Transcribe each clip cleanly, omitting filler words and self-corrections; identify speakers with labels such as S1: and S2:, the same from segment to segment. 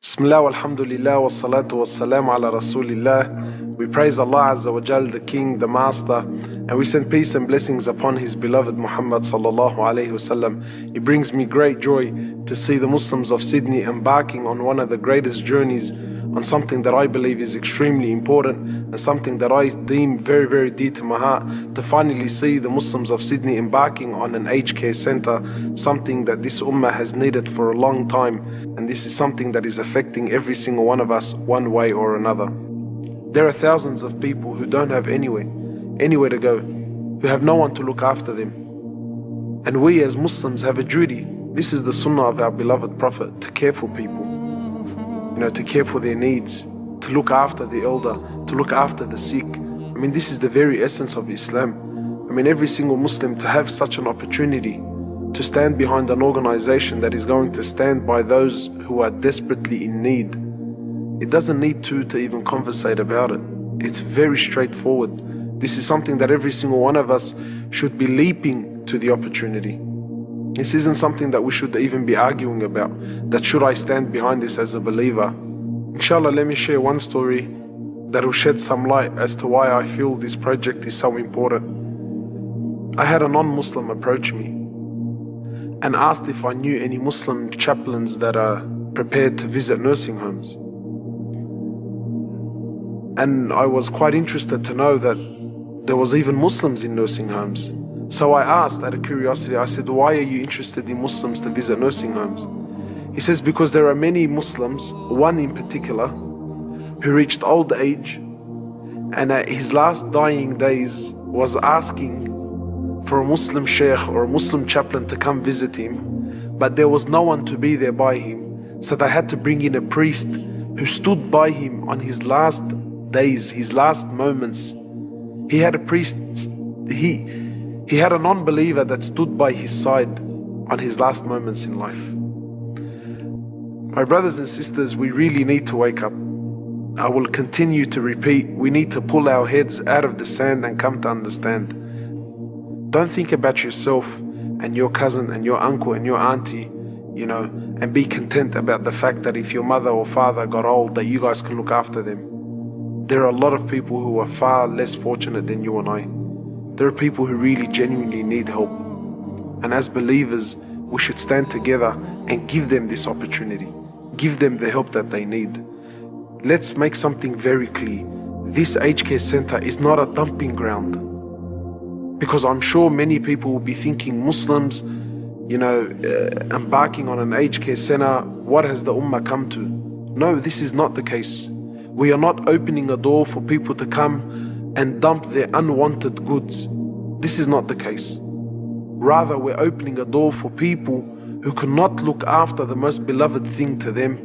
S1: Bismillah walhamdulillah wa salatu wa salam ala rasulillah. We praise Allah Azza wa Jal, the King, the Master, and we send peace and blessings upon His beloved Muhammad sallallahu alayhi wasallam. It brings me great joy to see the Muslims of Sydney embarking on one of the greatest journeys on something that I believe is extremely important and something that I deem very, very dear to my heart, to finally see the Muslims of Sydney embarking on an aged care center, something that this ummah has needed for a long time, and this is something that is affecting every single one of us one way or another. There are thousands of people who don't have anywhere to go, who have no one to look after them. And we as Muslims have a duty. This is the sunnah of our beloved Prophet, to care for people, to care for their needs, to look after the elder, to look after the sick. This is the very essence of Islam. Every single Muslim to have such an opportunity to stand behind an organization that is going to stand by those who are desperately in need. It doesn't need to even conversate about it. It's very straightforward. This is something that every single one of us should be leaping to the opportunity. This isn't something that we should even be arguing about, that should I stand behind this as a believer. Inshallah, let me share one story that will shed some light as to why I feel this project is so important. I had a non-Muslim approach me and asked if I knew any Muslim chaplains that are prepared to visit nursing homes. And I was quite interested to know that there was even Muslims in nursing homes. So I asked out of curiosity, I said, why are you interested in Muslims to visit nursing homes? He says, because there are many Muslims, one in particular, who reached old age and at his last dying days was asking for a Muslim sheikh or a Muslim chaplain to come visit him, but there was no one to be there by him. So they had to bring in a priest who stood by him on his last days, his last moments. He had a priest, he had a non-believer that stood by his side on his last moments in life. My brothers and sisters, we really need to wake up. I will continue to repeat, we need to pull our heads out of the sand and come to understand. Don't think about yourself and your cousin and your uncle and your auntie, and be content about the fact that if your mother or father got old, that you guys can look after them. There are a lot of people who are far less fortunate than you and I. There are people who really genuinely need help. And as believers, we should stand together and give them this opportunity. Give them the help that they need. Let's make something very clear. This aged care center is not a dumping ground. Because I'm sure many people will be thinking, Muslims, embarking on an aged care center, what has the ummah come to? No, this is not the case. We are not opening a door for people to come and dump their unwanted goods. This is not the case. Rather, we're opening a door for people who cannot look after the most beloved thing to them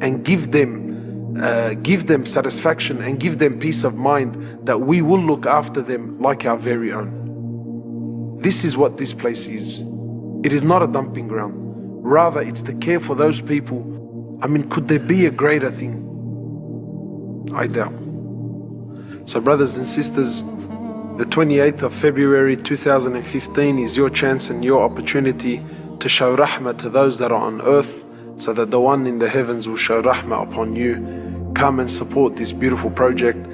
S1: and give them satisfaction and give them peace of mind that we will look after them like our very own. This is what this place is. It is not a dumping ground. Rather, it's to care for those people. Could there be a greater thing? I doubt. So brothers and sisters, the 28th of February 2015 is your chance and your opportunity to show rahmah to those that are on earth, so that the one in the heavens will show rahmah upon you. Come and support this beautiful project.